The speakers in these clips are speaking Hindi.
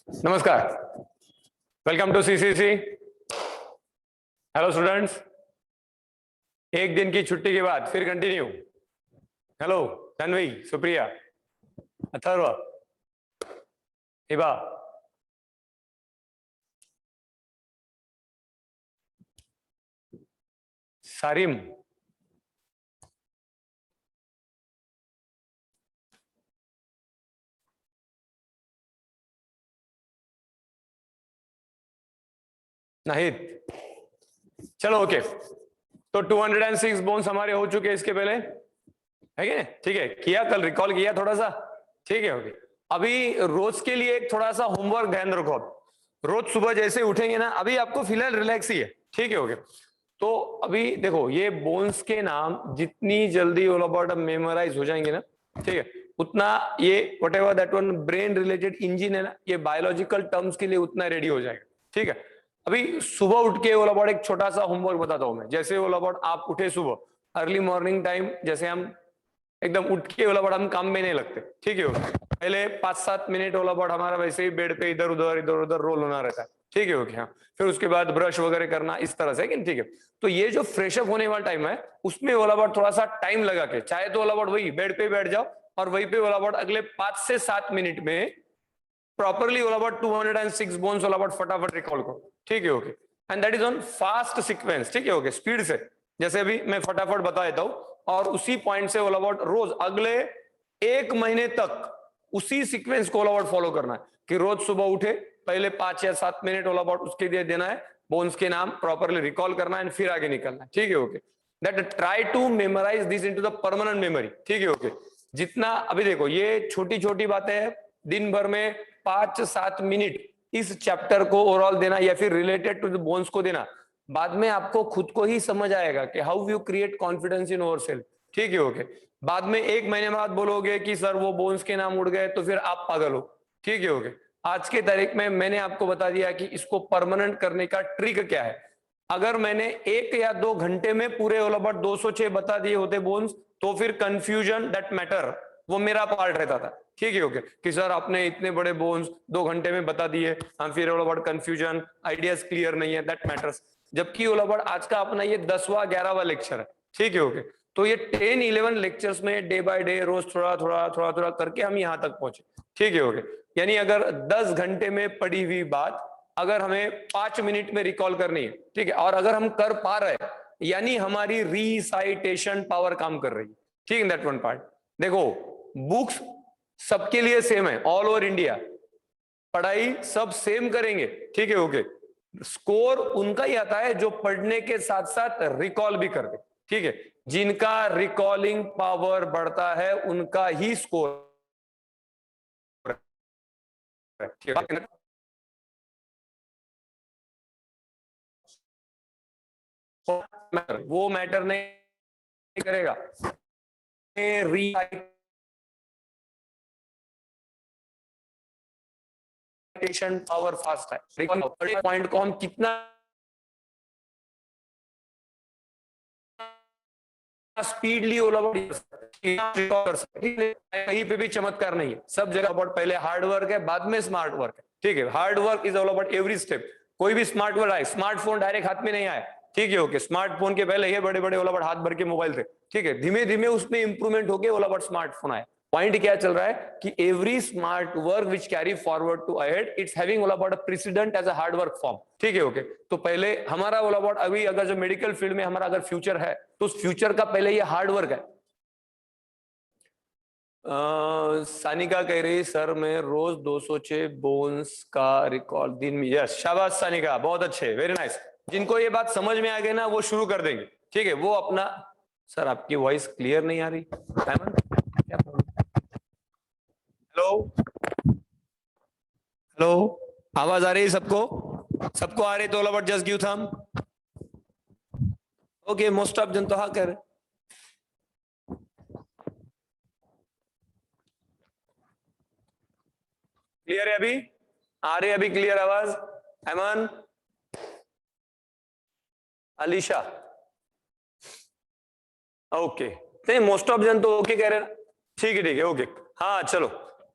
नमस्कार, welcome to CCC. Hello students, एक दिन की छुट्टी के बाद फिर कंटिन्यू। हेलो तन्वी, सुप्रिया, अथर्व, हिबा, सारिम, नाहिद। चलो ओके, तो 206 बोन्स हमारे हो चुके हैं इसके पहले, है क्या? ठीक है, किया कल, रिकॉल किया थोड़ा सा। ठीक है ओके। अभी रोज के लिए एक थोड़ा सा होमवर्क ध्यान रखो। रोज सुबह जैसे उठेंगे ना, अभी आपको फिलहाल रिलैक्स ही है, ठीक है ओके। तो अभी देखो, ये बोन्स के नाम जितनी जल्दी ऑल अबाउट मेमोराइज हो जाएंगे ना, ठीक है, उतना ये what ever that one brain related engine है ना, ये बायोलॉजिकल टर्म्स के लिए उतना रेडी हो जाएगा। ठीक है, अभी सुबह उठ के ऑल अबाउट एक छोटा सा होमवर्क बताता हूं मैं। जैसे ऑल अबाउट आप उठे सुबह अर्ली मॉर्निंग टाइम, जैसे हम एकदम उठ के ओला बड़ हम काम में नहीं लगते, ठीक है। पहले 5-7 मिनट ओला बड़ हमारा वैसे ही बेड पे इधर उधर रोल होना रहता है, ठीक है ओके। हाँ, फिर उसके बाद ब्रश वगैरह करना इस तरह से, ठीक है। तो ये जो फ्रेशअप होने वाला टाइम है, उसमें ओला बड़ थोड़ा सा टाइम लगा के, चाहे तो ओला बड़ वही बेड पे बैठ जाओ और वहीं पे ओला बड़ अगले 5 से 7 मिनट में प्रॉपरली ओला बड़ 206 बोन्स ओला बड़ फटाफट रिकॉल करो, ठीक है okay. And that is on fast sequence, ठीक है ओके, स्पीड से। जैसे अभी मैं फटाफट बता देता हूं, और उसी पॉइंट से ऑल अबाउट रोज अगले 1 महीने तक उसी सीक्वेंस को ऑल अबाउट फॉलो करना है कि रोज सुबह उठे पहले 5 या 7 मिनट ऑल अबाउट उसके लिए देना है, बोन्स के नाम प्रॉपरली रिकॉल करना है, फिर आगे निकलना है, ठीक है okay. That try to memorise this into the permanent memory, ठीक है ओके। जितना अभी देखो, ये छोटी छोटी बातें हैं, दिन भर में 5-7 मिनट इस चैप्टर को ओवरऑल देना या फिर रिलेटेड टू द बोन्स को देना, बाद में आपको खुद को ही समझ आएगा कि how you create confidence in yourself, ठीक है ओके। बाद में 1 महीने बाद बोलोगे कि सर वो बोन्स के नाम उड़ गए, तो फिर आप पागल हो, ठीक है ओके। आज के तारीख में मैंने आपको बता दिया कि इसको परमानेंट करने का ट्रिक क्या है। अगर मैंने 1 या 2 घंटे में पूरे ऑल अबाउट 206 बता दिए होते बोन्स, तो फिर कंफ्यूजन दैट मैटर वो मेरा पार्ट रहता था, ठीक है ओके, कि सर आपने इतने बड़े बोन्स 2 घंटे में बता दिए, हम फिर all about confusion, ideas clear नहीं है, दैट मैटर्स। जबकि ऑल अबाउट आज का अपना ये 10वां 11वां लेक्चर है, ठीक है ओके। तो ये 10-11 लेक्चर्स में डे बाय डे रोज थोड़ा थोड़ा करके हम यहाँ तक पहुंचे, ठीक है ओके। यानी अगर 10 घंटे में पढ़ी हुई बात अगर हमें 5 मिनट में रिकॉल करनी है, ठीक है, और अगर हम कर पा रहे हैं, यानी हमारी रिसाइटेशन पावर काम कर रही है, ठीक है। दैट वन पार्ट देखो, बुक्स सबके लिए सेम है, ऑल ओवर इंडिया पढ़ाई सब सेम करेंगे, ठीक है ओके। स्कोर उनका ही आता है जो पढ़ने के साथ साथ रिकॉल भी करते, ठीक है। जिनका रिकॉलिंग पावर बढ़ता है उनका ही स्कोर, वो मैटर नहीं करेगा। रिसाइटेशन पावर फास्ट है, पॉइंट को हम कितना स्पीडली कर सकते, कहीं पे भी चमत्कार नहीं है, सब जगह अबाउट पहले हार्ड वर्क है, बाद में स्मार्ट वर्क है, ठीक है। Hard work is all about every step. कोई भी स्मार्ट वर्क आए, स्मार्टफोन डायरेक्ट हाथ में नहीं आया, ठीक है ओके। स्मार्टफोन के पहले ये बड़े बड़े ऑल अबाउट हाथ भर के मोबाइल थे, ठीक है। धीमे धीमे उसमें इंप्रूवमेंट होके ऑल अबाउट स्मार्टफोन आया। पॉइंट क्या चल रहा है कि every smart work which carry forward to ahead, it's having all about a president as a hard work form, ठीक है ओके। तो पहले हमारा ऑल अबाउट अभी अगर जो मेडिकल फील्ड में हमारा अगर फ्यूचर है, तो उस फ्यूचर का पहले ये हार्ड वर्क है। सानिका कह रही सर मैं रोज 206 बोन्स का रिकॉर्ड दिन में, यस शाबाश सानिका, बहुत अच्छे, वेरी नाइस। जिनको ये बात समझ में आ गई ना वो शुरू कर देंगे, ठीक है। वो अपना, सर आपकी वॉइस क्लियर नहीं आ रही, क्या प्रॉब्लम? हेलो हेलो, आवाज आ रही है सबको? सबको आ रही तो all about just give thumb. Okay, most of जन तो हाँ कह रहे। क्लियर है अभी? आ रही अभी क्लियर आवाज? अमन, अलीशा, ओके। नहीं मोस्ट ऑफ जन तो ओके कह रहे हैं, ठीक है ओके। हाँ चलो,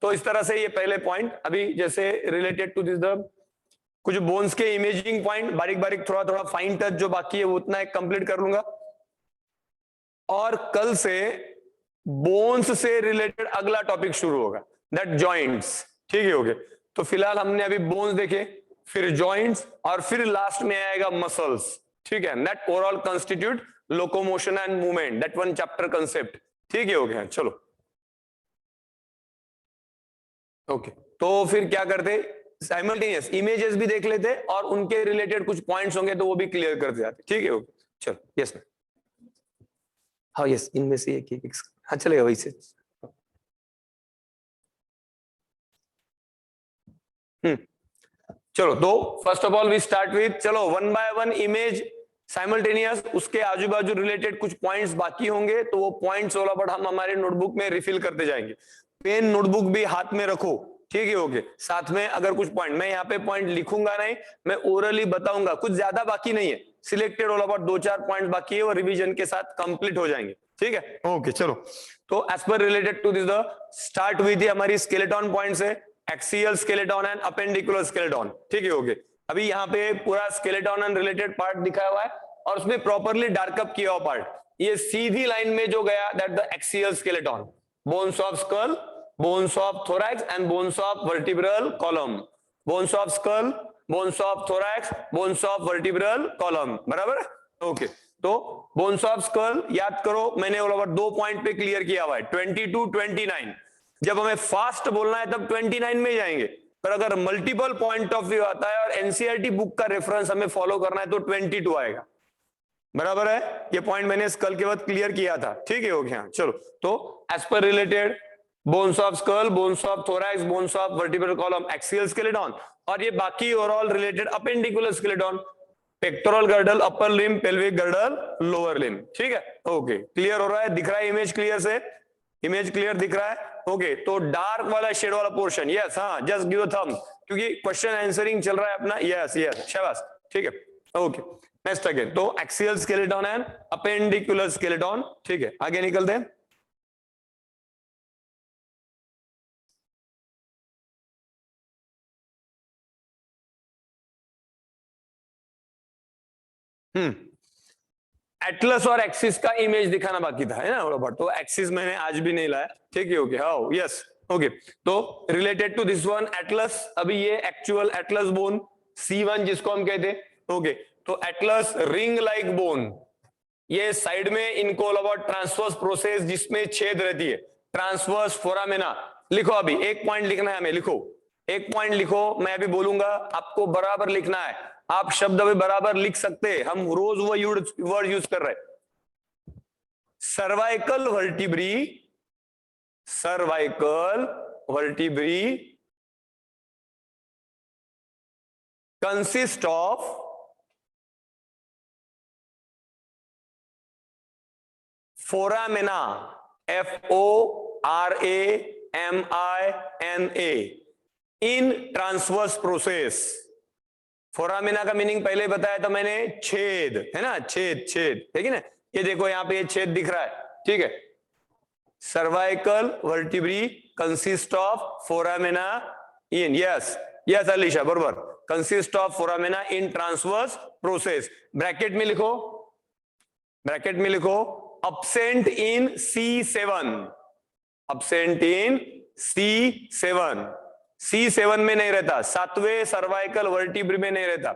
तो इस तरह से ये पहले पॉइंट अभी जैसे रिलेटेड टू दिस द कुछ बोन्स के इमेजिंग पॉइंट, बारीक बारीक थोड़ा थोड़ा फाइन टच जो बाकी है वो उतना एक कंप्लीट कर लूंगा, और कल से बोन्स से रिलेटेड अगला टॉपिक शुरू होगा, दैट जॉइंट्स। ठीक है, ओके। तो फिलहाल हमने अभी बोन्स देखे, फिर जॉइंट्स, और फिर लास्ट में आएगा मसल्स। ठीक है, that overall constitute locomotion and movement, that one chapter concept. ठीक है, ओके। चलो ओके, तो फिर क्या करते, साइमल्टेनियस इमेजेस भी देख लेते और उनके रिलेटेड कुछ पॉइंट्स होंगे तो वो भी क्लियर करते जाते। ठीक है, ओके। चलो, यस मैम। हाँ यस, इनमें से एक हाँ चलेगा वही से। चलो, तो first of all we start with, चलो one by one image simultaneous, उसके आजू बाजू रिलेटेड कुछ पॉइंट्स बाकी होंगे तो वो पॉइंट्स वाला बट हम हमारे नोटबुक में रिफिल करते जाएंगे। पेन नोटबुक भी हाथ में रखो। ठीक है, ओके। साथ में अगर कुछ पॉइंट, मैं यहाँ पे पॉइंट लिखूंगा नहीं, मैं ओरली बताऊंगा, कुछ ज्यादा बाकी नहीं है, सिलेक्टेड ऑल अबाउट 2-4 पॉइंट बाकी है, वो रिवीजन के साथ कंप्लीट हो जाएंगे। ठीक है, ओके। चलो, तो as per related to this the start हुई थी हमारी स्केलेटन पॉइंट से, axial skeleton and appendicular skeleton. ठीक है, ओके। अभी यहाँ पे पूरा स्केलेटन एंड रिलेटेड पार्ट दिखाया हुआ है और उसमें प्रॉपरली डार्कअप किया हुआ पार्ट, ये सीधी लाइन में जो गया, that the axial skeleton, bones of skull, bones of thorax and bones of vertebral column, bones of skull, bones of thorax, bones of vertebral column, बराबर। ओके, तो बोन्स ऑफ स्कल याद करो, मैंने ओवर 2 पॉइंट पे क्लियर किया हुआ है, 22-29। जब हमें फास्ट बोलना है तब 29 में जाएंगे, पर अगर मल्टीपल पॉइंट ऑफ व्यू आता है और एनसीईआरटी बुक का रेफरेंस हमें फॉलो करना है तो 22 आएगा, बराबर है। ये पॉइंट मैंने स्कल के बाद क्लियर किया था। ठीक है, ओके। हाँ चलो, तो as per related bones of skull, bones of thorax, bones of vertebral column, axial skeleton, और ये बाकी overall related appendicular skeleton, pectoral girdle upper limb, pelvic girdle lower limb. ठीक है, ओके। क्लियर हो रहा है, दिख रहा है इमेज क्लियर से, इमेज क्लियर दिख रहा है। ओके, तो डार्क वाला शेड वाला पोर्शन, यस, हाँ, जस्ट गिव अ थंब, क्योंकि क्वेश्चन आंसरिंग चल रहा है अपना। यस यस, शाबाश। ठीक है, ओके। नेक्स्ट अगेन, तो axial skeleton and appendicular skeleton. ठीक है, आगे निकलते हैं। एटलस और एक्सिस का इमेज दिखाना बाकी था, है ना, बट तो एक्सिस मैंने आज भी नहीं लाया। ठीक है, ओके। हाँ, यस, ओके। तो related to this one atlas, अभी ये एक्चुअल एटलस बोन C1 जिसको हम कहते हैं। ओके, तो एटलस रिंग लाइक बोन, ये साइड में इनको अबाउट ट्रांसवर्स प्रोसेस जिसमें छेद रहती है, ट्रांसवर्स फोरामेना। लिखो, अभी एक पॉइंट लिखना है हमें, लिखो, एक पॉइंट लिखो, मैं अभी बोलूंगा आपको बराबर लिखना है, आप शब्द अभी बराबर लिख सकते हैं, हम रोज वो वर्ड यूज कर रहे हैं। Cervical vertebrae, cervical vertebrae consist of foramina, FORAMINA, in transverse process. Foramina का मीनिंग पहले बताया था मैंने, छेद, है ना, छेद छेद, ठीक है ना, ये देखो यहाँ पे ये छेद दिख रहा है। ठीक है, cervical vertebrae consist of foramina in, yes yes Alisha, बरोबर, consist of foramina in transverse process. Bracket में लिखो, ब्रैकेट में लिखो, absent in C7, absent in C7, C7 में नहीं रहता, 7वें सर्वाइकल वर्टिब्री में नहीं रहता।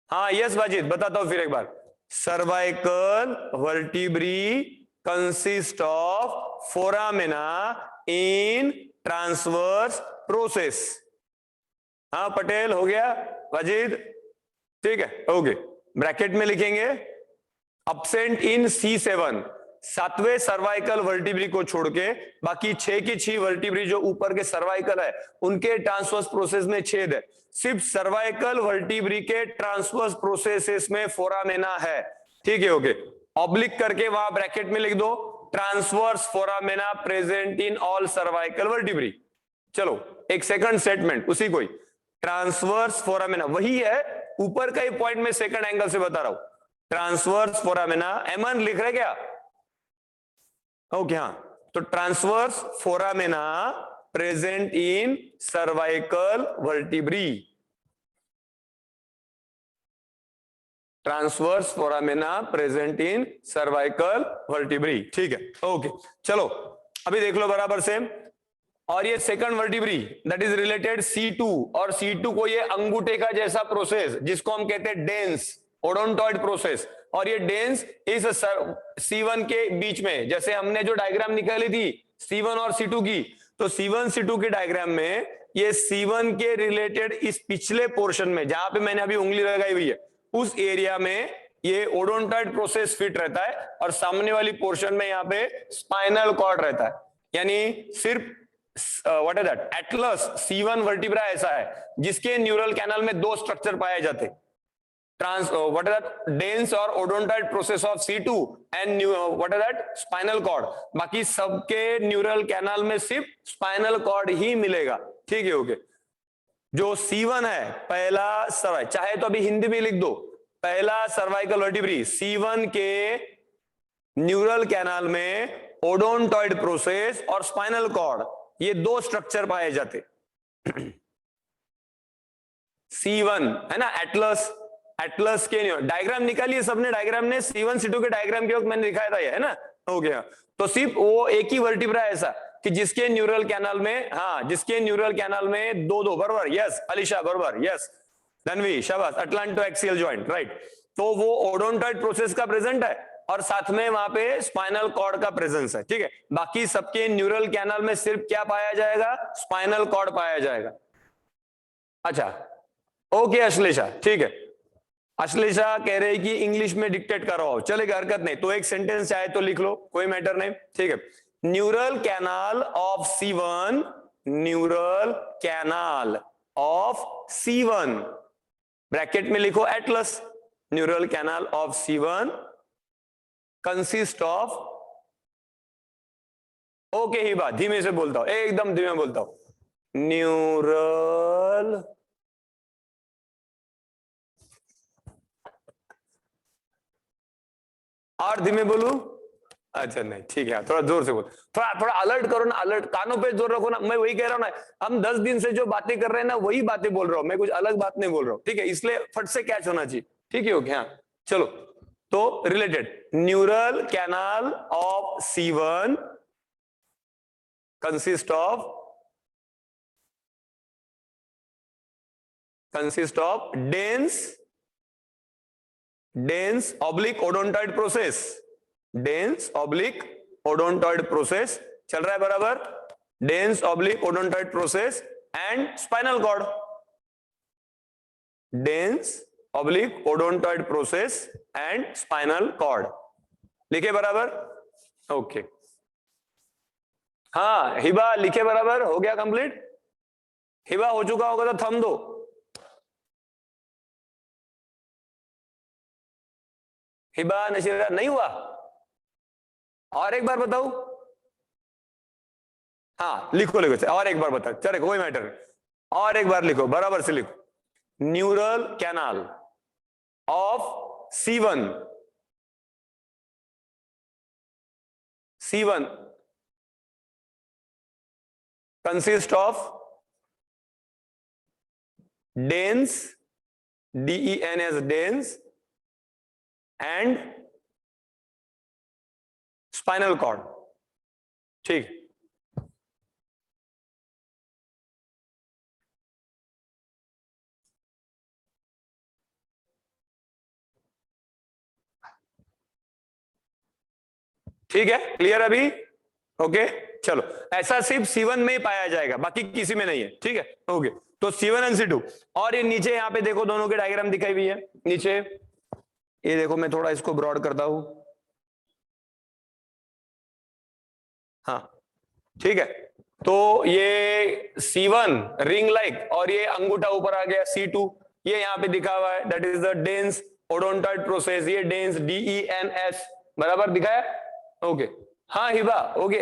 हाँ यस वाजिद, बताता हूं फिर एक बार, cervical vertebrae consist of foramina in transverse process. हाँ पटेल, हो गया वाजिद, ठीक है, ओके। ब्रैकेट में लिखेंगे absent in C7, 7वें सर्वाइकल वर्टिब्री को छोड़ के बाकी 6 की 6 वर्टिब्री जो ऊपर के सर्वाइकल है उनके ट्रांसवर्स प्रोसेस में छेद है, सिर्फ सर्वाइकल वर्टिब्री के ट्रांसवर्स प्रोसेसेस में फोरामेना है। ठीक है, ओके, ऑब्लिक करके वहां ब्रैकेट में लिख दो, transverse foramina present in all cervical vertebrae. चलो एक सेकंड स्टेटमेंट उसी को ही, ट्रांसवर्स फोरामेना वही है, ऊपर का ही पॉइंट में सेकंड एंगल से बता रहा हूं, ट्रांसवर्स फोरामिना, एमन लिख रहे क्या? ओके, हाँ, तो transverse foramina present in cervical vertebrae, transverse foramina present in cervical vertebrae. ठीक है, ओके चलो अभी देख लो बराबर से। और ये second vertebrae that is related C2, और C2 को ये अंगूठे का जैसा प्रोसेस जिसको हम कहते हैं डेंस ओडोंटॉइड प्रोसेस, और ये डेंस इस C1 के बीच में, जैसे हमने जो डायग्राम निकाली थी C1 और C2 की, तो C1 C2 के डायग्राम में ये C1 के रिलेटेड इस पिछले पोर्शन में जहां पे मैंने अभी उंगली लगाई हुई है उस एरिया में ये ओडोंटॉइड प्रोसेस फिट रहता है, और सामने वाली पोर्शन में यहाँ पे स्पाइनल कॉर्ड रहता है। यानी सिर्फ what is that Atlas C1 vertebra ऐसा है जिसके न्यूरल कैनल में दो स्ट्रक्चर पाए जाते, trans what is that dens और odontoid process of C2 and what is that spinal cord. बाकी सबके न्यूरल कैनल में सिर्फ स्पाइनल कॉर्ड ही मिलेगा। ठीक है, ओके। जो C1 है पहला सर्वाइकल, चाहे तो अभी हिंदी में लिख दो, पहला सर्वाइकल वर्टिब्री C1 के न्यूरल कैनल में ओडोंटॉइड प्रोसेस और स्पाइनल कॉर्ड ये दो स्ट्रक्चर पाए जाते। C1 है ना, एटलस, एटलस के डायग्राम निकालिए सबने, डायग्राम ने C1 C2 के डायग्राम के वक्त मैंने दिखाया था ये, है ना, हो गया। तो सिर्फ वो एक ही वर्टिब्रा ऐसा कि जिसके न्यूरल कैनल में, हाँ जिसके न्यूरल कैनल में दो दो, बराबर, यस अलीशा बराबर, यस धनवी शाबाश, अटलांटो एक्सियल जॉइंट, राइट। तो वो ओडोंटॉइड प्रोसेस का प्रेजेंट है और साथ में वहां पे स्पाइनल कॉर्ड का प्रेजेंस है। ठीक है, बाकी सबके न्यूरल कैनल में सिर्फ क्या पाया जाएगा, स्पाइनल कॉर्ड पाया जाएगा। अच्छा ओके अश्लेषा, ठीक है, अश्लेषा कह रहे कि इंग्लिश में डिक्टेट करवाओ, चलेगा, हरकत नहीं, तो एक सेंटेंस चाहे तो लिख लो, कोई मैटर नहीं। ठीक है, neural canal of C1, neural canal of C1 bracket में लिखो atlas, neural canal of C1 consist of, okay ही बात, धीमे से बोलता हूं, एकदम धीमे बोलता हूं, न्यूरल और धीमे बोलू, अच्छा नहीं ठीक है, थोड़ा जोर से बोल, थोड़ा थोड़ा अलर्ट करो ना, अलर्ट, कानों पे जोर रखो ना, मैं वही कह रहा हूं ना, हम 10 दिन से जो बातें कर रहे हैं ना वही बातें बोल रहा हूं मैं, कुछ अलग बात नहीं बोल रहा हूं। ठीक है, इसलिए फट से कैच होना चाहिए। ठीक है, ओके, हाँ चलो, तो related neural canal of C1 consist of dens oblique odontoid process, dens oblique odontoid process चल रहा है बराबर, dens oblique odontoid process and spinal cord, dens oblique odontoid process and spinal cord, लिखे बराबर, ओके। हाँ हिबा लिखे बराबर, हो गया कंप्लीट, हिबा हो चुका होगा तो थम दो, हिबा नशीरा नहीं हुआ, और एक बार बताओ, हाँ लिखो लिखो, और एक बार बताओ, चले कोई मैटर नहीं, और एक बार लिखो, बराबर से लिखो, neural canal of C1 consist of dense, DENS dense and spinal cord। ठीक, ठीक है, क्लियर अभी, ओके चलो, ऐसा सिर्फ C1 में ही पाया जाएगा, बाकी किसी में नहीं है। ठीक है, ओके, तो C1 एंड C2, और ये नीचे यहाँ पे देखो दोनों की डायग्राम दिखाई हुई है नीचे, ये देखो मैं थोड़ा इसको ब्रॉड करता हूं, हाँ ठीक है, तो ये C1 रिंग लाइक और ये अंगूठा ऊपर आ गया C2, ये यहाँ पे दिखा हुआ है, that is the dens odontoid process, ये डेंस DENS बराबर दिखाया, ओके। हाँ हिबा, ओके,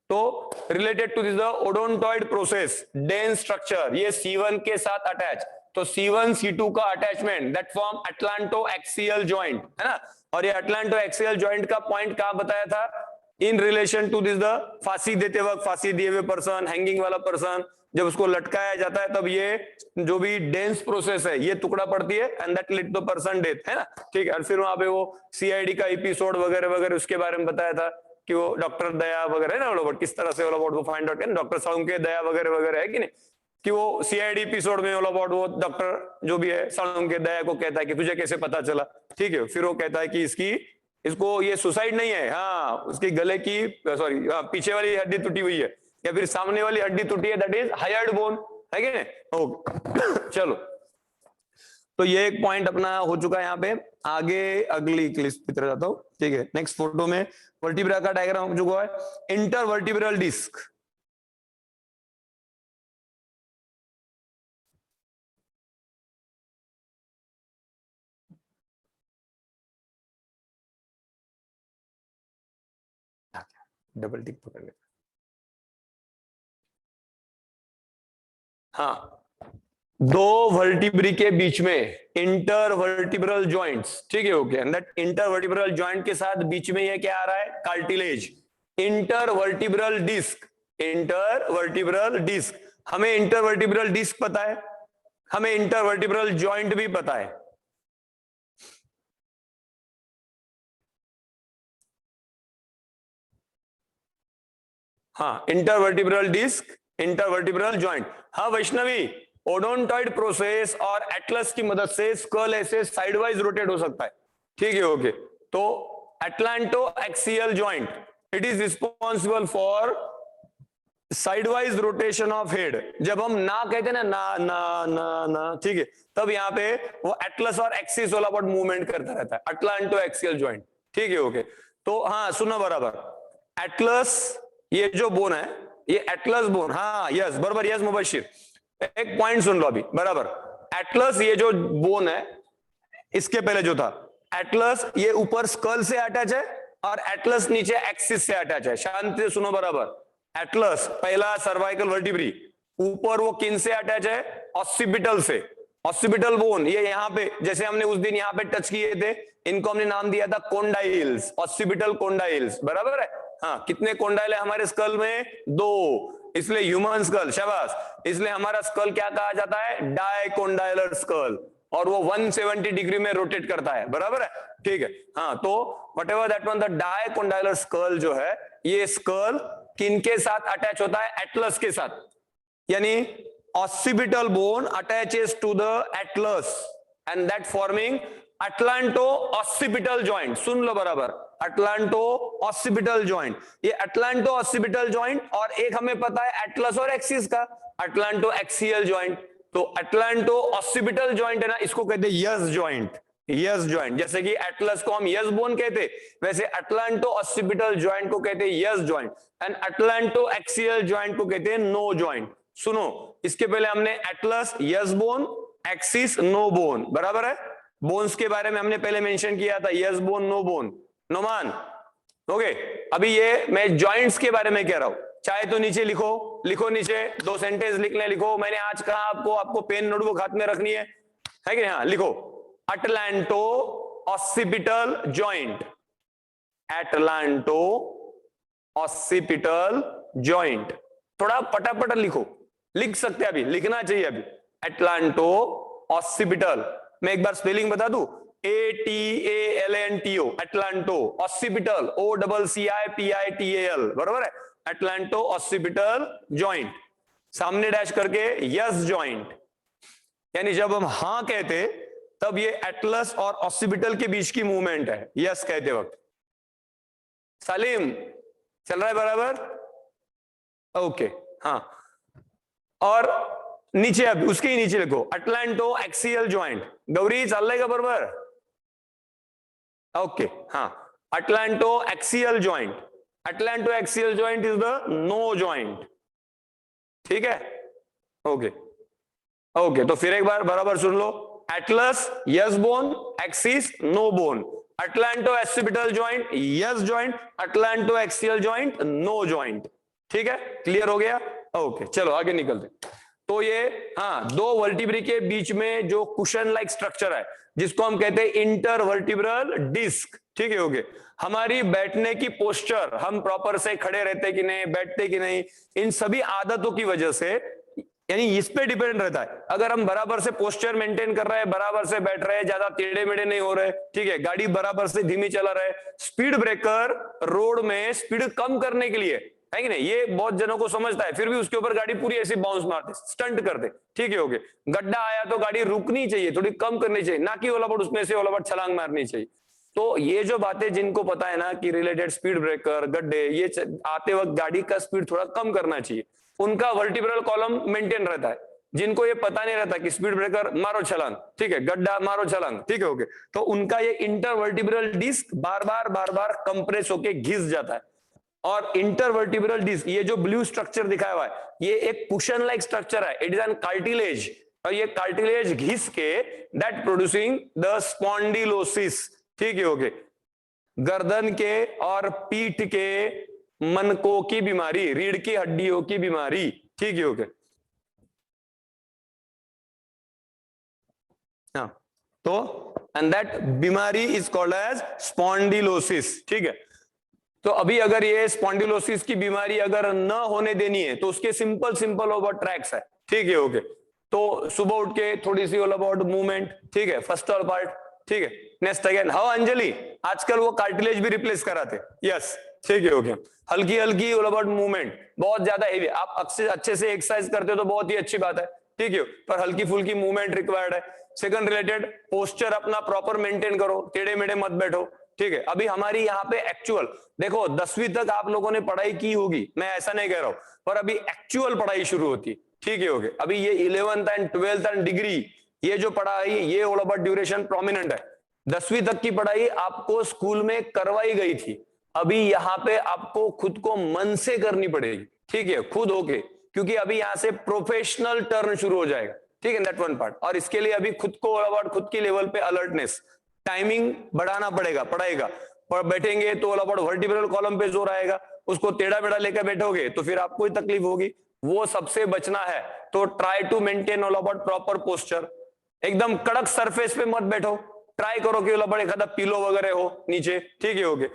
तो related to this the odontoid process dens structure, ये C1 के साथ अटैच, तो C1 C2 का attachment that form atlanto axial joint, है ना, और ये अटलांटो एक्सियल जॉइंट का पॉइंट कहां बताया था, in relation to this the फांसी देते वक्त, फांसी दिए हुए पर्सन, हैंगिंग वाला पर्सन, जब उसको लटकाया जाता है तब ये जो भी डेंस प्रोसेस है ये टुकड़ा पड़ती है and that lead to person death, है ना, ठीक है। और फिर वहां पे वो सीआईडी का एपिसोड वगैरह वगैरह उसके बारे में बताया था कि वो डॉक्टर दया वगैरह है ना, वो किस तरह से वो फाइंड आउट है, डॉक्टर साळुंके दया वगैरह वगैरह है कि नहीं, कि वो सीआईडी एपिसोड में वो डॉक्टर जो भी है साळुंके दया को कहता है कि तुझे कैसे पता चला, ठीक है। फिर वो कहता है कि इसको ये सुसाइड नहीं है, हाँ उसकी गले की सॉरी पीछे वाली हड्डी टूटी हुई है या फिर सामने वाली हड्डी टूटी है, दैट इज हायर्ड बोन, है कि नहीं। ओके चलो, तो ये एक पॉइंट अपना हो चुका है यहाँ पे। आगे अगली क्लिप की तरह जाता हूं, ठीक है। नेक्स्ट फोटो में वर्टिब्रा का डायग्राम हो चुका है, इंटरवर्टिब्रल डिस्क। डबल टिक पकड़ ले, हाँ दो वर्टिब्री के बीच में इंटरवर्टिब्रल जॉइंट्स, ठीक है, okay. And that intervertebral joint के साथ बीच में ये क्या आ रहा है, cartilage, intervertebral disc, intervertebral disc. हमें इंटरवर्टिब्रल डिस्क पता है, हमें इंटरवर्टिब्रल जॉइंट भी पता है। हाँ इंटरवर्टिब्रल डिस्क, इंटरवर्टिब्रल जॉइंट। हाँ वैष्णवी, ओडोंटॉइड प्रोसेस और एटलस की मदद से स्कल ऐसे साइडवाइज रोटेट हो सकता है, ठीक है, ओके। तो atlanto axial joint, it is responsible for sideways rotation of head. जब हम ना कहते हैं ना ना ना ना, ठीक है, तब यहाँ पे वो एटलस और एक्सिस वाला वर्ड मूवमेंट करता रहता है, एटलांटो एक्सियल जॉइंट, ठीक है, ओके। तो हाँ सुनो बराबर, एटलस ये जो बोन है ये एटलस बोन, हाँ यस बराबर, यस मुबशिर, एक पॉइंट सुन लो अभी बराबर। एटलस ये जो बोन है, इसके पहले जो था एटलस, ये ऊपर स्कल से अटैच है और एटलस नीचे एक्सिस से अटैच है। शांति से सुनो बराबर, एटलस पहला सर्वाइकल वर्टिब्री, ऊपर वो किन से अटैच है, ऑक्सीपिटल से, ऑक्सीपिटल बोन ये यहाँ पे, जैसे हमने उस दिन यहाँ पे टच किए थे, इनको हमने नाम दिया था कोंडाइल्स, ऑक्सीपिटल कोंडाइल्स, बराबर है। हाँ कितने कोंडाइल है हमारे स्कल में, दो, इसलिए ह्यूमन स्कल, शाबाश, इसलिए हमारा स्कल क्या कहा जाता है, डायकोंडाइलर स्कल, और वो 170 डिग्री में रोटेट करता है, बराबर है, ठीक है। हाँ तो whatever that one, the dicondylar skull जो है, ये स्कल किनके साथ अटैच होता है, एटलस के साथ, यानी occipital bone attaches to the atlas and that forming atlanto occipital joint। सुन लो बराबर, atlanto occipital joint, ये atlanto occipital joint, और एक हमें पता है एटलस और एक्सिस का atlanto axial joint। तो atlanto occipital joint है ना, इसको कहते हैं यस जॉइंट, यस जॉइंट। जैसे कि एटलस को हम यस बोन कहते, वैसे अटलांटो ऑक्सीपिटल जॉइंट को कहते हैं yes joint and atlanto axial joint को कहते हैं नो जॉइंट। सुनो, इसके पहले हमने atlas yes bone, axis no bone, बराबर है। बोन्स के बारे में हमने पहले मेंशन किया था, yes bone no bone, Noman, okay. अभी ये मैं जॉइंट्स के बारे में कह रहा हूं, चाहे तो नीचे लिखो, लिखो नीचे, दो सेंटेंस लिखने, लिखो। मैंने आज कहा आपको पेन नोटबुक हाथ में रखनी है कि नहीं, हाँ लिखो, atlanto occipital joint, atlanto occipital joint. थोड़ा पटापट लिखो, लिख सकते हैं, अभी लिखना चाहिए अभी, एटलांटो ऑक्सीपिटल। मैं एक बार स्पेलिंग बता दूं, ATALANTO, एटलांटो ऑक्सीपिटल, OCCIPITAL, बराबर है, एटलांटो ऑक्सीपिटल जॉइंट। सामने डैश करके यस जॉइंट, यानी जब हम हाँ कहते तब ये एटलस और ऑक्सीपिटल के बीच की मूवमेंट है, यस कहते वक्त। सलीम चल रहा है बराबर, ओके, हाँ। और नीचे, अब उसके ही नीचे लिखो अटलांटो एक्सियल जॉइंट। गौरी चल रहा है बराबर, ओके, हाँ, atlanto axial joint, atlanto axial joint is the no joint, ठीक है, ओके, ओके। तो फिर एक बार बराबर सुन लो, atlas yes bone, axis no bone, atlanto occipital joint yes joint, atlanto axial joint no joint, ठीक है, क्लियर हो गया, ओके। चलो आगे निकलते, तो ये हाँ, दो वर्टिब्री के बीच में जो कुशन लाइक स्ट्रक्चर है जिसको हम कहते हैं इंटरवर्टिब्रल डिस्क, ठीक है, ओके। हमारी बैठने की पोस्चर, हम प्रॉपर से खड़े रहते कि नहीं, बैठते कि नहीं, इन सभी आदतों की वजह से, यानी इस पे डिपेंड रहता है। अगर हम बराबर से पोस्चर मेंटेन कर रहे हैं, बराबर से बैठ रहे हैं, ज्यादा टेढ़े मेढ़े नहीं हो रहे, ठीक है, गाड़ी बराबर से धीमी चला रहे, स्पीड ब्रेकर रोड में स्पीड कम करने के लिए है कि नहीं, ये बहुत जनों को समझता है, फिर भी उसके ऊपर गाड़ी पूरी ऐसी बाउंस मारते, स्टंट करते, ठीक है, ओके। गड्ढा आया तो गाड़ी रुकनी चाहिए, थोड़ी कम करनी चाहिए, ना कि ओलाबट उसमें से ओलाबट छलांग मारनी चाहिए। तो ये जो बातें जिनको पता है ना कि रिलेटेड स्पीड ब्रेकर, गड्ढे, ये आते वक्त गाड़ी का स्पीड थोड़ा कम करना चाहिए, उनका वर्टिब्रल कॉलम मेंटेन रहता है। जिनको ये पता नहीं रहता कि स्पीड ब्रेकर मारो छलांग, ठीक है, गड्ढा मारो छलांग, ठीक है, ओके, तो उनका ये इंटरवर्टिब्रल डिस्क बार बार कंप्रेस होके घिस जाता है। और इंटरवर्टिब्रल डिस्क, ये जो ब्लू स्ट्रक्चर दिखाया हुआ है, ये एक कुशन लाइक स्ट्रक्चर है, इट इज एन कार्टिलेज, और ये कार्टिलेज घिस के दैट प्रोड्यूसिंग द स्पॉन्डिलोसिस, ठीक है, ओके। गर्दन के और पीठ के मनकों की बीमारी, रीढ़ की हड्डियों की बीमारी, ठीक है, ओके। हाँ, तो एंड दैट बीमारी इज कॉल्ड एज स्पॉन्डिलोसिस, ठीक है। तो अभी अगर ये स्पॉन्डिलोसिस की बीमारी अगर न होने देनी है तो उसके सिंपल ओवर ट्रैक्स है, ठीक है, ओके। तो सुबह उठ के थोड़ी सी ऑल अबाउट मूवमेंट, ठीक है, फर्स्ट ऑल पार्ट, ठीक है। नेक्स्ट अगेन, हाउ अंजलि, आजकल वो कार्टिलेज भी रिप्लेस कराते, यस, ठीक है, ओके। हल्की हल्की ऑल अबाउट मूवमेंट, बहुत ज्यादा हेवी, आप अच्छे से एक्सरसाइज करते हो तो बहुत ही अच्छी बात है, ठीक है, पर हल्की फुल्की मूवमेंट रिक्वायर्ड है। सेकंड रिलेटेड, पोस्चर अपना प्रॉपर मेंटेन करो, टेढ़े मेढ़े मत बैठो, ठीक है। अभी हमारी यहाँ पे एक्चुअल देखो, 10वीं तक आप लोगों ने पढ़ाई की होगी, मैं ऐसा नहीं कह रहा हूं, पर अभी एक्चुअल पढ़ाई शुरू होती, ठीक है, ओके। अभी ये 11th and 12th and degree, ये जो पढ़ाई, ये ऑल ओवर ड्यूरेशन प्रोमिनेंट है। 10वीं तक की पढ़ाई आपको स्कूल में करवाई गई थी, अभी यहाँ पे आपको खुद को मन से करनी पड़ेगी, ठीक है, खुद होके, क्योंकि अभी यहाँ से प्रोफेशनल टर्न शुरू हो जाएगा, ठीक है, दैट वन पार्ट। और इसके लिए अभी खुद को ऑल ओवर, खुद की लेवल पे अलर्टनेस, टाइमिंग बढ़ाना पड़ेगा, पढ़ाएगा, पर बैठेंगे तो ऑल अबाउट वर्टिब्रल कॉलम पे जोर आएगा, उसको टेढ़ा बेढ़ा लेकर बैठोगे तो फिर आपको ही तकलीफ होगी, वो सबसे बचना है। तो try to maintain all about proper posture, एकदम कड़क सरफेस पे मत बैठो, ट्राई करो कि ऑल अबाउट एक आधा पिलो वगैरह हो नीचे, ठीक है, ओके।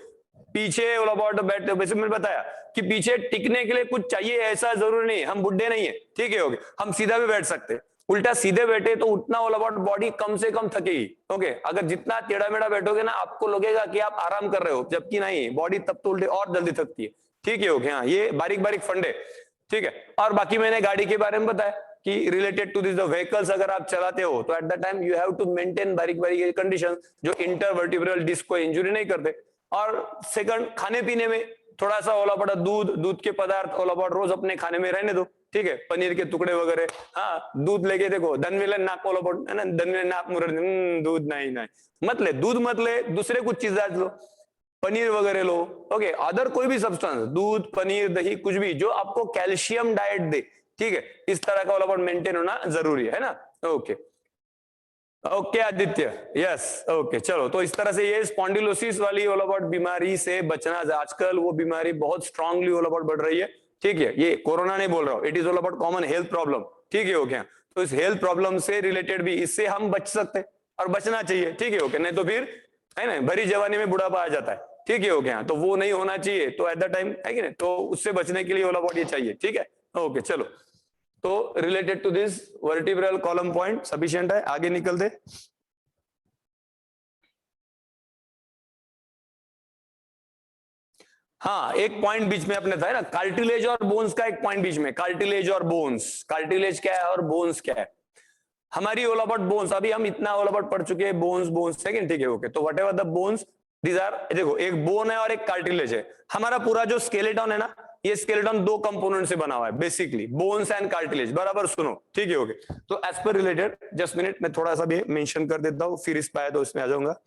पीछे ऑल अबाउट बैठते, वैसे मैंने बताया कि पीछे टिकने के लिए कुछ चाहिए, ऐसा जरूरी नहीं, हम बुढ़े नहीं है, ठीक है, ओके, हम सीधा भी बैठ सकते, उल्टा सीधे बैठे तो उतना ऑल अबाउट बॉडी कम से कम थकेगी, ओके। अगर जितना टेढ़ा मेढ़ा बैठोगे ना, आपको लगेगा कि आप आराम कर रहे हो, जबकि नहीं, बॉडी तब तो उल्टे और जल्दी थकती है, ठीक है, ओके। हाँ, ये बारीक बारीक फंडे, ठीक है। और बाकी मैंने गाड़ी के बारे में बताया कि related to this the vehicles, अगर आप चलाते हो तो at the time you have to maintain बारीक बारीक कंडीशन जो इंटरवर्टिब्रल डिस्क को इंजुरी नहीं करते। और सेकंड, खाने पीने में थोड़ा सा ओला पड़ा दूध के पदार्थ ओला पड़ा रोज अपने खाने में रहने दो, ठीक है, पनीर के टुकड़े वगैरह, हाँ, दूध लेके देखो, धनविलन नाक ओला पड़ है ना, धनविलन नाक मुरर, दूध नहीं मत ले, दूध मत ले, दूसरे कुछ चीज लो, पनीर वगैरह लो, ओके, अदर कोई भी सब्सटेंस, दूध, पनीर, दही, कुछ भी जो आपको कैल्शियम डाइट दे, ठीक है, इस तरह का ओला मेंटेन होना जरूरी है ना, okay. Okay Aditya, yes, okay, चलो, तो इस तरह से ये स्पॉन्डिलोसिस वाली ऑल अबाउट बीमारी से बचना, आजकल वो बीमारी बहुत स्ट्रांगली ऑल अबाउट बढ़ रही है, ठीक है, ये कोरोना नहीं बोल रहा हूं, it is all about common health problem, ठीक है, ओके। तो इस हेल्थ प्रॉब्लम से रिलेटेड भी, इससे हम बच सकते और बचना चाहिए, ठीक है, ओके, नहीं तो फिर है ना भरी जवानी में बुढ़ापा आ जाता है, ठीक है, ओके। तो वो नहीं होना चाहिए, तो एट द टाइम है कि नहीं, तो उससे बचने के लिए ऑल अबाउट ये चाहिए, ठीक है, ओके, चलो। तो related to this vertebral column point sufficient है, आगे निकलते। हाँ, एक पॉइंट बीच में अपने था ना, कार्टिलेज और बोन्स का एक पॉइंट बीच में, कार्टिलेज और बोन्स, कार्टिलेज क्या है और बोन्स क्या है। हमारी ऑल अबाउट बोन्स, अभी हम इतना ऑल अबाउट पढ़ चुके हैं, बोन्स सेकंड, ठीक है, ओके। तो whatever the bones, these are, देखो, एक बोन है और एक कार्टिलेज है। हमारा पूरा जो स्केलेटन है ना, ये स्केलेटन दो कंपोनेंट से बना हुआ है बेसिकली, बोन्स एंड कार्टिलेज, बराबर सुनो, ठीक है, ओके। तो as per related, just minute, मैं थोड़ा सा भी मेंशन कर देता हूं, फिर इस पाया तो इसमें आ जाऊंगा।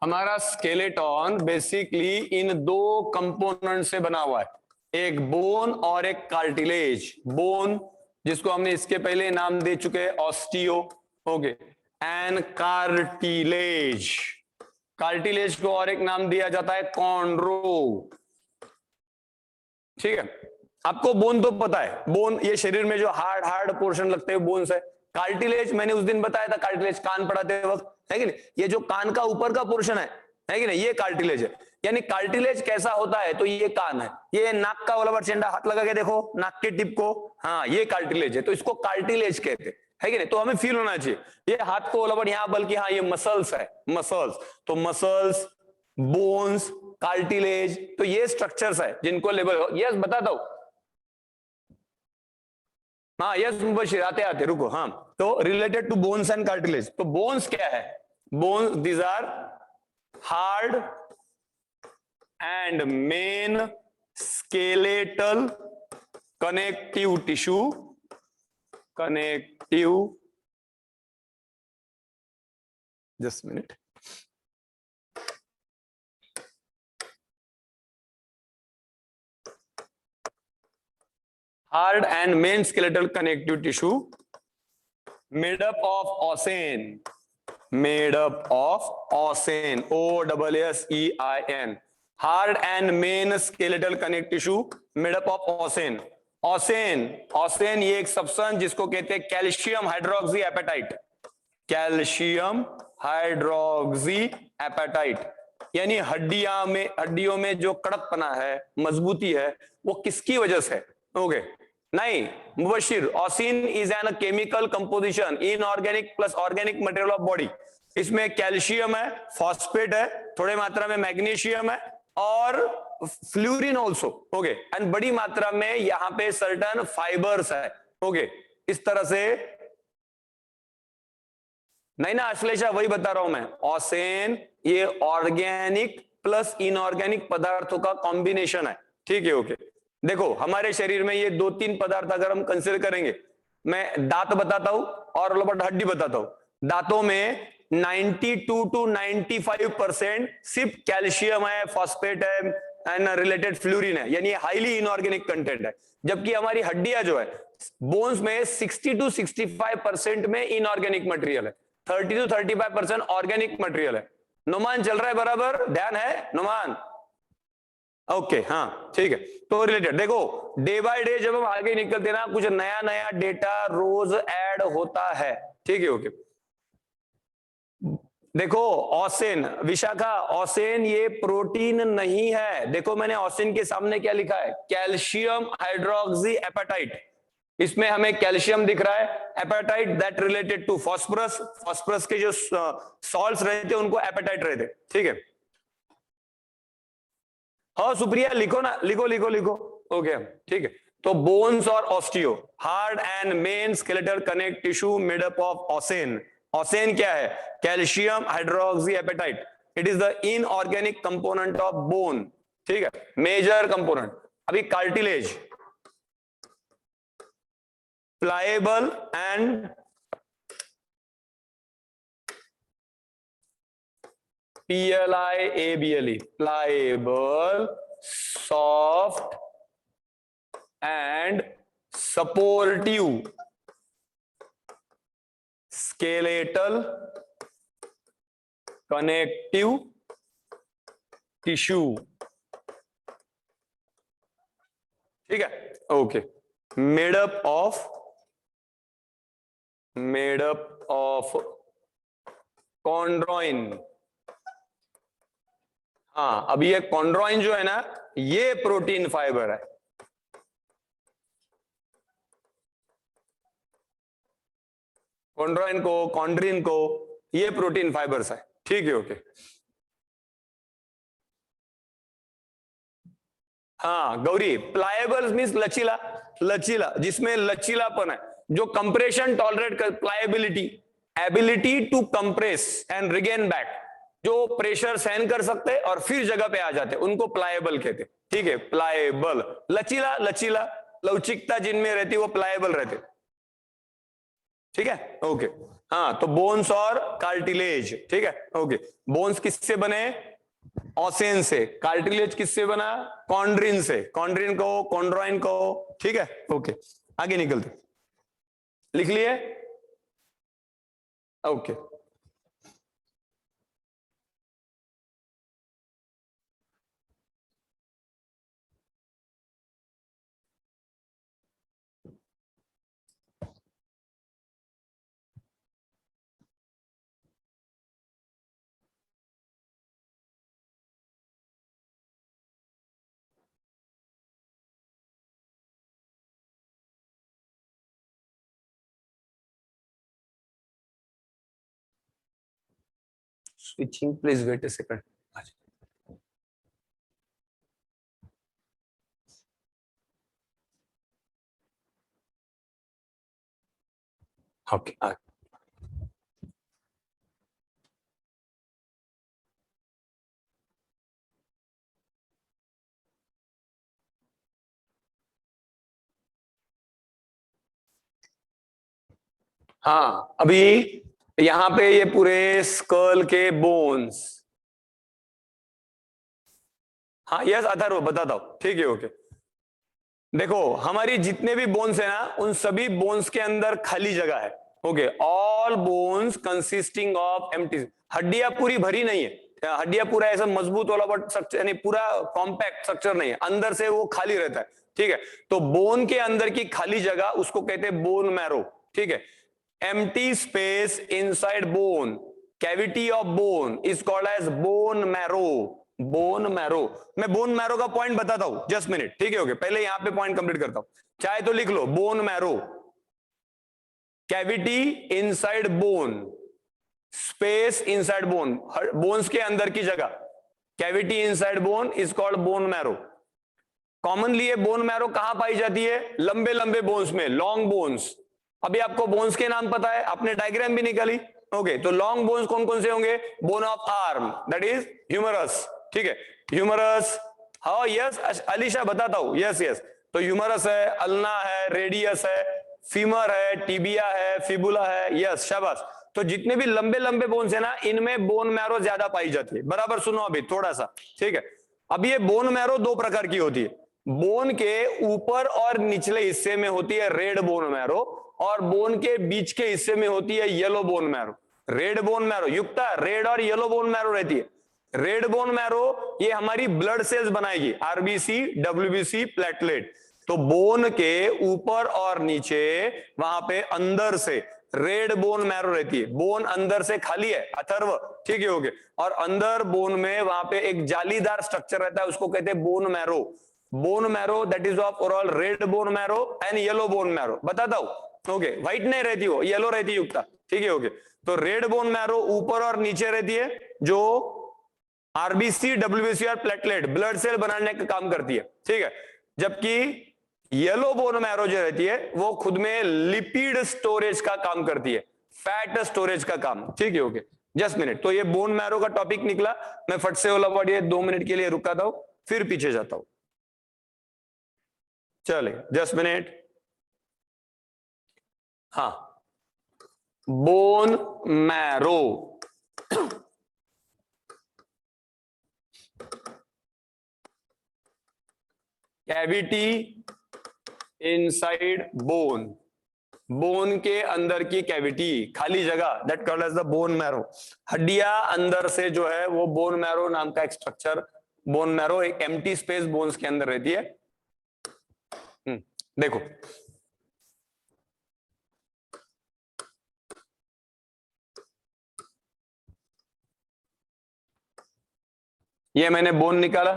हमारा स्केलेटन बेसिकली इन दो कंपोनेंट से बना हुआ है, एक बोन और एक कार्टिलेज। बोन जिसको हमने इसके पहले नाम दे चुके हैं osteo, okay, and cartilage, cartilage को और एक नाम दिया जाता है कॉन्ड्रो। ठीक है, आपको बोन तो पता है, बोन ये शरीर में जो हार्ड हार्ड पोर्शन लगते हैं बोन्स है। कार्टिलेज मैंने उस दिन बताया था, कार्टिलेज कान पढ़ाते वक्त, है कि नहीं, ये जो कान का ऊपर का पोर्शन है कि नहीं, ये कार्टिलेज है। यानी कार्टिलेज कैसा होता है, तो ये कान है, ये नाक का वाला चेंडा हाथ लगा के देखो नाक के टिप को, हाँ ये कार्टिलेज है, तो इसको कार्टिलेज कहते है कि नहीं। तो हमें फील होना चाहिए ये हाथ को वाला यहाँ, बल्कि हाँ ये मसल्स है, मसल्स, तो मसल्स, बोन्स, कार्टिलेज, तो ये स्ट्रक्चर्स है जिनको लेबल, यस बताता हूं, हाँ यस मुबशिर, आते आते रुको, हाँ तो related to bones and cartilage, तो बोन्स क्या है, bones these are hard and main skeletal connective tissue, connective, just minute, hard and main skeletal connective tissue made up of ossein, made up of ossein, O-S-S-E-I-N, hard and main skeletal connective tissue made up of ossein। ossein, ossein ये एक सब्सटेंस जिसको कहते हैं calcium hydroxyapatite, calcium hydroxyapatite, यानी हड्डियों में जो कड़कपना है, मजबूती है, वो किसकी वजह से, ओके नहीं Mubashir, ऑसिन is an chemical composition inorganic plus organic material of body, इसमें कैल्शियम है, फॉस्फेट है, थोड़े मात्रा में मैग्नीशियम है और फ्लूरिन ऑल्सो, ओके, एंड बड़ी मात्रा में यहां पे सर्टन फाइबर्स है, ओके, इस तरह से नहीं ना अश्लेषा, वही बता रहा हूं मैं, ऑसेन ये ऑर्गेनिक प्लस इनऑर्गेनिक पदार्थों का कॉम्बिनेशन है, ठीक है, ओके। देखो हमारे शरीर में ये 2-3 पदार्थ अगर हम कंसिडर करेंगे, मैं दांत बताता हूं और लपट हड्डी बताता हूं। दांतों में 92 to 95% सिर्फ कैल्शियम है, फॉस्फेट है एंड रिलेटेड फ्लूरिन है, यानी हाईली इनऑर्गेनिक कंटेंट है। जबकि हमारी हड्डियां जो है बोन्स में 60 to 65% में इनऑर्गेनिक मटेरियल है, 30 to 35% ऑर्गेनिक मटेरियल है। नुमान चल रहा है बराबर, ध्यान है नुमान, ओके हाँ ठीक है। तो रिलेटेड देखो, डे बाय डे जब हम आगे निकलते ना, कुछ नया नया डेटा रोज ऐड होता है, ठीक है, ओके। देखो ऑसेन, विशाखा ऑसेन ये प्रोटीन नहीं है, देखो मैंने ऑसेन के सामने क्या लिखा है, कैल्शियम हाइड्रोक्सी एपेटाइट, इसमें हमें कैल्शियम दिख रहा है, apatite that related to phosphorus, phosphorus के जो सॉल्ट्स रहते हैं उनको एपेटाइट रहते, ठीक है। हाँ सुप्रिया लिखो ना, लिखो लिखो लिखो, ओके ठीक है। तो बोन्स और osteo, hard and main skeletal connect tissue made up of ossein, ossein क्या है, calcium hydroxyapatite, it is the inorganic component of bone, ठीक है, मेजर कंपोनेंट। अभी cartilage, pliable and pliable, pliable, soft and supportive skeletal connective tissue, ठीक है, ओके, made up of कॉन्ड्रोइन। हाँ अभी ये कॉन्ड्रोइन जो है ना, ये प्रोटीन फाइबर है, कॉन्ड्रोइन को, कॉन्ड्रिन को, ये प्रोटीन फाइबर्स है, ठीक है, ओके। हाँ गौरी, प्लायबल मीन्स लचीला, लचीला जिसमें लचीलापन है, जो कंप्रेशन टॉलरेट कर, pliability, ability to compress and regain back, जो प्रेशर सहन कर सकते और फिर जगह पे आ जाते, उनको प्लायबल कहते, ठीक है, प्लायबल, लचीला, लचीला, लवचिकता जिनमें रहती वो प्लायबल रहते, ठीक है, ओके। हाँ तो बोन्स और कार्टिलेज, ठीक है, ओके। बोन्स किससे बने, ऑसेन से, कार्टिलेज किससे बना, कॉन्ड्रिन से, कॉन्ड्रिन को, कॉन्ड्रोइन को, ठीक है, ओके। आगे निकलते, लिख लिए, okay. Switching, please wait a second. Okay हाँ, अभी यहां पे ये पूरे स्कल के बोन्स, हाँ यस अथर्व बताता हूं, ठीक है ओके। देखो हमारी जितने भी बोन्स है ना, उन सभी बोन्स के अंदर खाली जगह है। Okay, all bones consisting of empty, हड्डियां पूरी भरी नहीं है, हड्डियां पूरा ऐसा मजबूत वाला बट स्ट्रक्चर यानी पूरा कॉम्पैक्ट स्ट्रक्चर नहीं है, अंदर से वो खाली रहता है, ठीक है। तो बोन के अंदर की खाली जगह उसको कहते हैं बोन मैरो, ठीक है। Empty space inside bone, cavity of bone is called as bone marrow. Bone marrow, मैं बोन मैरो का पॉइंट बताता हूं, जस्ट मिनट, ठीक है ओके। पहले यहां पे पॉइंट कंप्लीट करता हूं, चाहे तो लिख लो bone marrow, cavity inside bone, space inside bone, bones के अंदर की जगह, cavity inside bone is called bone marrow. Commonly ये बोन मैरो कहां पाई जाती है? लंबे लंबे बोन्स में, लॉन्ग बोन्स। अभी आपको बोन्स के नाम पता है, आपने डायग्राम भी निकाली, ओके। तो लॉन्ग बोन्स कौन कौन से होंगे? Bone of arm that is humerus, ठीक है, ह्यूमरस। हाँ यस अलीशा बताता हूं, यस यस। तो ह्यूमरस है, अल्ना है, रेडियस है, फीमर है, टिबिया है, फिबुला है, यस शाबाश। तो जितने भी लंबे लंबे बोन्स है ना, इनमें बोन मैरो ज्यादा पाई जाती है। बराबर सुनो अभी थोड़ा सा, ठीक है। अब ये बोन मैरो दो प्रकार की होती है, बोन के ऊपर और निचले हिस्से में होती है रेड बोन मैरो, और बोन के बीच के हिस्से में होती है yellow bone marrow. Red bone marrow युक्ता, रेड और येलो बोन मैरो रहती है। रेड बोन मैरो ये हमारी ब्लड सेल्स बनाएगी, आरबीसी, डब्ल्यूबीसी, प्लेटलेट। तो बोन के ऊपर और नीचे वहां पे अंदर से रेड बोन मैरो रहती है। बोन अंदर से खाली है अथर्व, ठीक है ओके। और अंदर बोन में वहां पे एक जालीदार स्ट्रक्चर रहता है, उसको कहते हैं bone marrow. Bone marrow that is of overall red bone marrow and yellow bone marrow. बताता हूं ओके, व्हाइट नहीं रहती वो, येलो रहती है युक्ता, ठीक है ओके। तो रेड बोन मैरो ऊपर और नीचे रहती है, जो आरबीसी, डब्ल्यूबीसी और प्लेटलेट ब्लड सेल बनाने का काम करती है, ठीक है। जबकि येलो बोन मैरो जो रहती है वो खुद में लिपिड स्टोरेज का काम करती है, फैट स्टोरेज का काम, ठीक है ओके। जस्ट मिनट, तो ये बोन मैरो का टॉपिक निकला, मैं फट से वाला वर्ड ये 2 मिनट के लिए रुकाता हूं, फिर पीछे जाता हूं। चले जस्ट मिनट, हाँ bone marrow, cavity inside bone, bone के अंदर की कैविटी, खाली जगह, that called as the bone marrow. हड्डियां अंदर से जो है वो बोन मैरो नाम का एक स्ट्रक्चर, बोन मैरो एक एम्प्टी स्पेस बोन्स के अंदर रहती है। देखो ये मैंने बोन निकाला,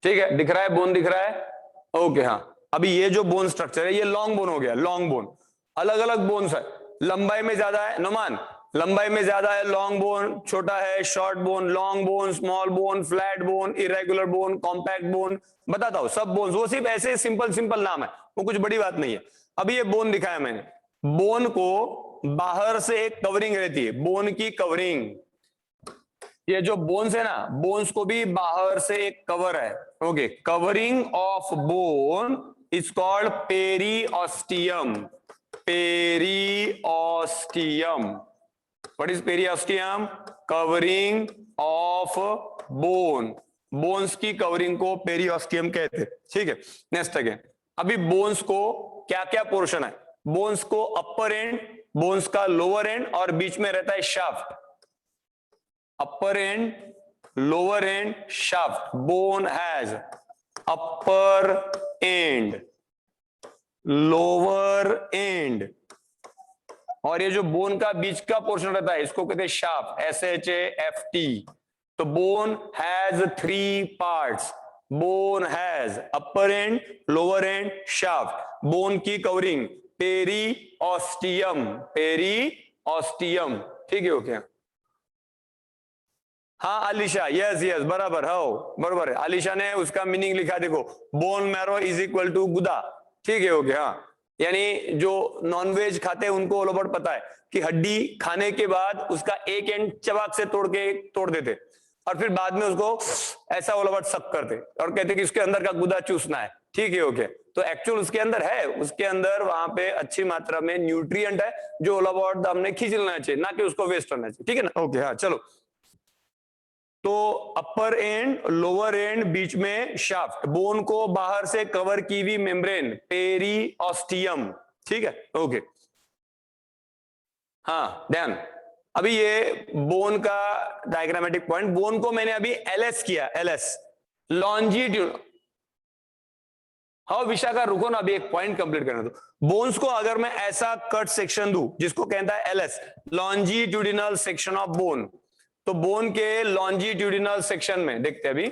ठीक है, दिख रहा है बोन, दिख रहा है ओके। हाँ अभी ये जो बोन स्ट्रक्चर है ये लॉन्ग बोन हो गया, लॉन्ग बोन। अलग अलग बोन्स है, लंबाई में ज्यादा है नोमान, लंबाई में ज्यादा है लॉन्ग बोन, छोटा है short bone, long bone, small bone, flat bone, irregular bone, compact bone, बताता हूं सब बोन्स, वो सिर्फ ऐसे सिंपल सिंपल नाम है, वो कुछ बड़ी बात नहीं है। अभी ये बोन दिखाया मैंने, बोन को बाहर से एक कवरिंग रहती है, बोन की कवरिंग। ये जो बोन्स है ना, बोन्स को भी बाहर से एक कवर है, okay. Covering of bone is called periosteum, periosteum. What is periosteum? Covering of bone, bones की कवरिंग को पेरिओस्टियम कहते हैं, ठीक है। नेक्स्ट अगेन, अभी बोन्स को क्या क्या पोर्शन है? बोन्स को अपर एंड, बोन्स का लोअर एंड, और बीच में रहता है shaft. upper end, lower end, shaft. Bone has upper end, lower end, और ये जो बोन का बीच का पोर्शन रहता है इसको कहते हैं शाफ्ट, SHAFT। तो bone has 3 parts, bone has upper and, lower and, shaft. Bone की कवरिंग पेरिओस्टियम, पेरी ऑस्टियम, ठीक है ओके। हाँ आलिशा, यस यस बराबर, हाँ बराबर है, आलिशा ने उसका मीनिंग लिखा देखो, bone marrow is equal to गुदा, ठीक है ओके। हाँ यानी जो नॉनवेज खाते हैं उनको ओलोबट पता है कि हड्डी खाने के बाद उसका एक एंड चबाक से तोड़ देते और फिर बाद में उसको ऐसा ओलोबट सक करते और कहते कि इसके अंदर का गुदा चूसना है, ठीक है ओके। तो एक्चुअल उसके अंदर है, उसके अंदर वहां पे अच्छी मात्रा में न्यूट्रिएंट है जो ओलोबट हमने खींच लेना चाहिए, ना कि उसको वेस्ट करना चाहिए, ठीक है ना ओके। हाँ चलो, तो अपर एंड लोअर एंड बीच में शाफ्ट, बोन को बाहर से कवर की हुई मेम्ब्रेन पेरिओस्टियम, ठीक है ओके। हाँ ध्यान, अभी ये बोन का डायग्रामेटिक पॉइंट, बोन को मैंने अभी एलएस किया, एलएस लॉन्जिट्यूड। हाँ विशाखा रुको ना, अभी एक पॉइंट कंप्लीट करना दो। बोन्स को अगर मैं ऐसा कट सेक्शन दूं जिसको कहता है LS, longitudinal section of bone, तो बोन के लॉन्जिट्यूडिनल सेक्शन में देखते हैं अभी,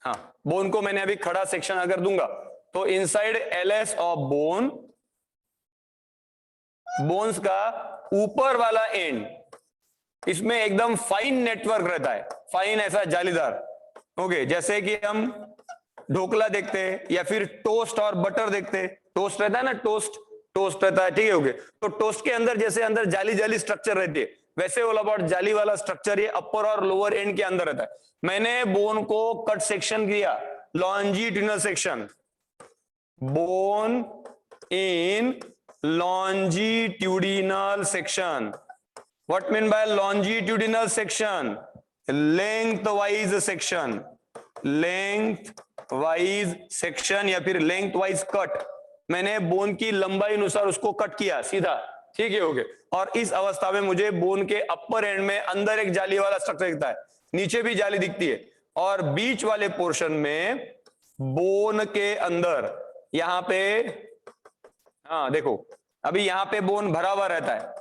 हाँ बोन को मैंने अभी खड़ा सेक्शन अगर दूंगा तो inside LS of bone, bones का ऊपर वाला एंड, इसमें एकदम फाइन नेटवर्क रहता है, फाइन ऐसा जालीदार, ओके। जैसे कि हम ढोकला देखते हैं या फिर टोस्ट और बटर देखते हैं, टोस्ट रहता है ना, टोस्ट रहता है, ठीक है ओके। तो टोस्ट के अंदर जैसे अंदर जाली जाली स्ट्रक्चर रहती है, वैसे वाला अबाउट जाली वाला स्ट्रक्चर ये अपर और लोअर एंड के अंदर रहता है। मैंने बोन को कट सेक्शन किया, longitudinal section, bone in longitudinal section. What mean by longitudinal section? Lengthwise section, lengthwise section या फिर lengthwise cut। मैंने बोन की लंबाई अनुसार उसको कट किया सीधा, ठीक है ओके। और इस अवस्था में मुझे बोन के अपर एंड में अंदर एक जाली वाला स्ट्रक्चर दिखता है, नीचे भी जाली दिखती है, और बीच वाले पोर्शन में बोन के अंदर यहां पे, हाँ देखो अभी यहां पे बोन भरा हुआ रहता है,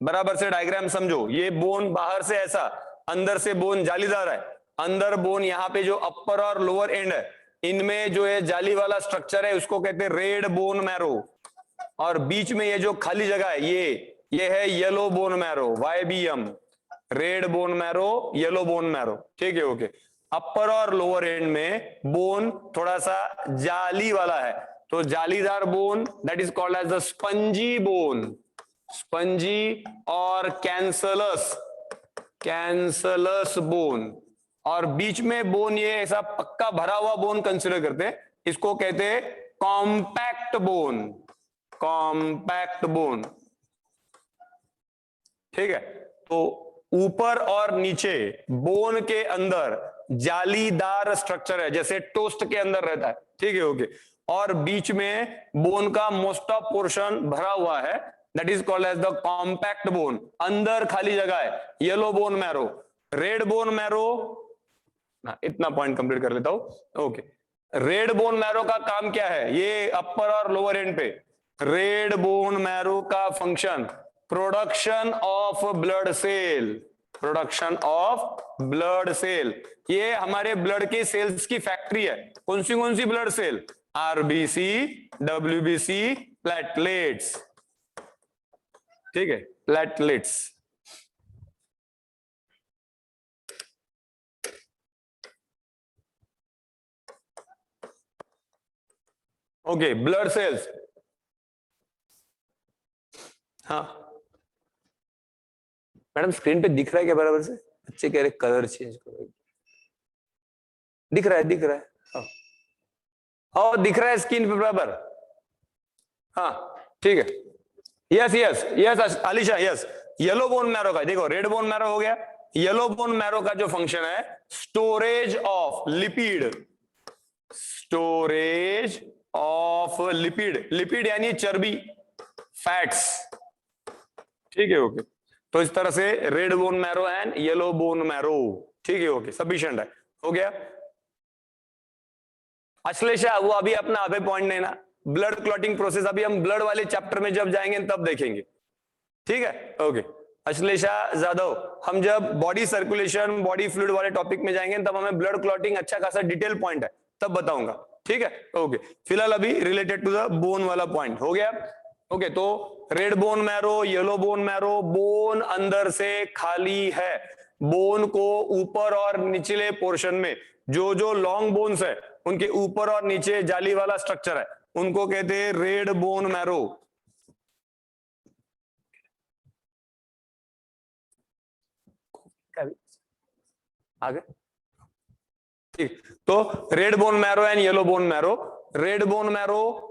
बराबर से डायग्राम समझो, ये बोन बाहर से ऐसा, अंदर से बोन जालीदार है, अंदर बोन यहाँ पे जो अपर और लोअर एंड है इनमें जो है जाली वाला स्ट्रक्चर है उसको कहते हैं रेड बोन मैरो, और बीच में ये जो खाली जगह है ये है yellow bone marrow, YBM, red bone marrow, yellow bone marrow, ठीक है ओके। अपर और लोअर एंड में बोन थोड़ा सा जाली वाला है, तो जालीदार bone that is called as the spongy bone, spongy और कैंसलस बोन, और बीच में बोन ये ऐसा पक्का भरा हुआ बोन कंसीडर करते हैं, इसको कहते हैं कॉम्पैक्ट बोन, कॉम्पैक्ट बोन, ठीक है। तो ऊपर और नीचे बोन के अंदर जालीदार स्ट्रक्चर है जैसे टोस्ट के अंदर रहता है, ठीक है ओके। और बीच में बोन का मोस्ट ऑफ पोर्शन भरा हुआ है, that is called as the compact bone, अंदर खाली जगह है, yellow bone marrow, red bone marrow. इतना पॉइंट कंप्लीट कर लेता हूं ओके। रेड बोन मैरो का काम क्या है, ये अपर और लोअर एंड पे, रेड बोन मैरो का function production of blood cell, production of blood cell, ये हमारे ब्लड के सेल्स की फैक्ट्री है। कौन सी blood cell, RBC, WBC, platelets, ठीक है प्लेटलेट्स। ओके ब्लड सेल्स, हाँ मैडम स्क्रीन पे दिख रहा है क्या बराबर से, बच्चे कह रहे कलर चेंज करो, दिख रहा है हाँ दिख रहा है स्क्रीन पे बराबर, हाँ ठीक है, yes yes yes Alisha yes. Yellow bone marrow का देखो, रेड बोन मैरो हो गया, येलो बोन मैरो का जो फंक्शन है storage of lipid, storage of lipid, lipid यानी चर्बी, फैट्स, ठीक है ओके। तो इस तरह से red bone marrow and yellow bone marrow, ठीक है ओके, सफिशिएंट है, हो गया। अश्लेषा वो अभी अपना अबे पॉइंट लेना, ब्लड क्लॉटिंग प्रोसेस अभी हम ब्लड वाले चैप्टर में जब जाएंगे तब देखेंगे, ठीक है ओके। अश्लेषा जाधव, हम जब बॉडी सर्कुलेशन बॉडी फ्लूइड वाले टॉपिक में जाएंगे तब हमें ब्लड क्लॉटिंग अच्छा खासा डिटेल पॉइंट है तब बताऊंगा, ठीक है ओके। फिलहाल अभी रिलेटेड टू द बोन वाला पॉइंट हो गया। ओके, तो red bone marrow, yellow bone marrow, bone अंदर से खाली है। बोन को ऊपर और निचले पोर्शन में जो जो लॉन्ग बोन्स है उनके ऊपर और नीचे जाली वाला स्ट्रक्चर है, उनको कहते हैं रेड बोन मैरो। आगे ठीक, तो red bone marrow and yellow bone marrow. Red bone marrow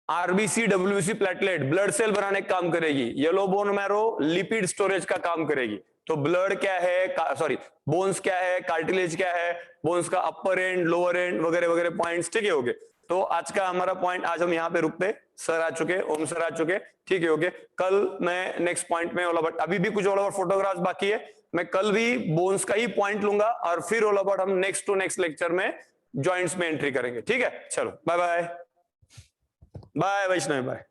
RBC WBC platelet blood cell बनाने का काम करेगी। Yellow bone marrow lipid storage का काम करेगी। तो ब्लड क्या है, सॉरी बोन्स क्या है, कार्टिलेज क्या है, बोन्स का अपर एंड लोअर एंड वगैरह वगैरह पॉइंट्स, ठीक है ओके। तो आज का हमारा पॉइंट, आज हम यहाँ पे रुकते, सर आ चुके, ओम सर आ चुके, ठीक है ओके। कल मैं नेक्स्ट पॉइंट में ऑल अबाउट, अभी भी कुछ ऑल अबाउट फोटोग्राफ्स बाकी है, मैं कल भी बोन्स का ही पॉइंट लूंगा और फिर ऑल अबाउट हम नेक्स्ट टू नेक्स्ट लेक्चर में जॉइंट्स में एंट्री करेंगे, ठीक है। चलो बाय बाय, बाय वैष्णव, बाय।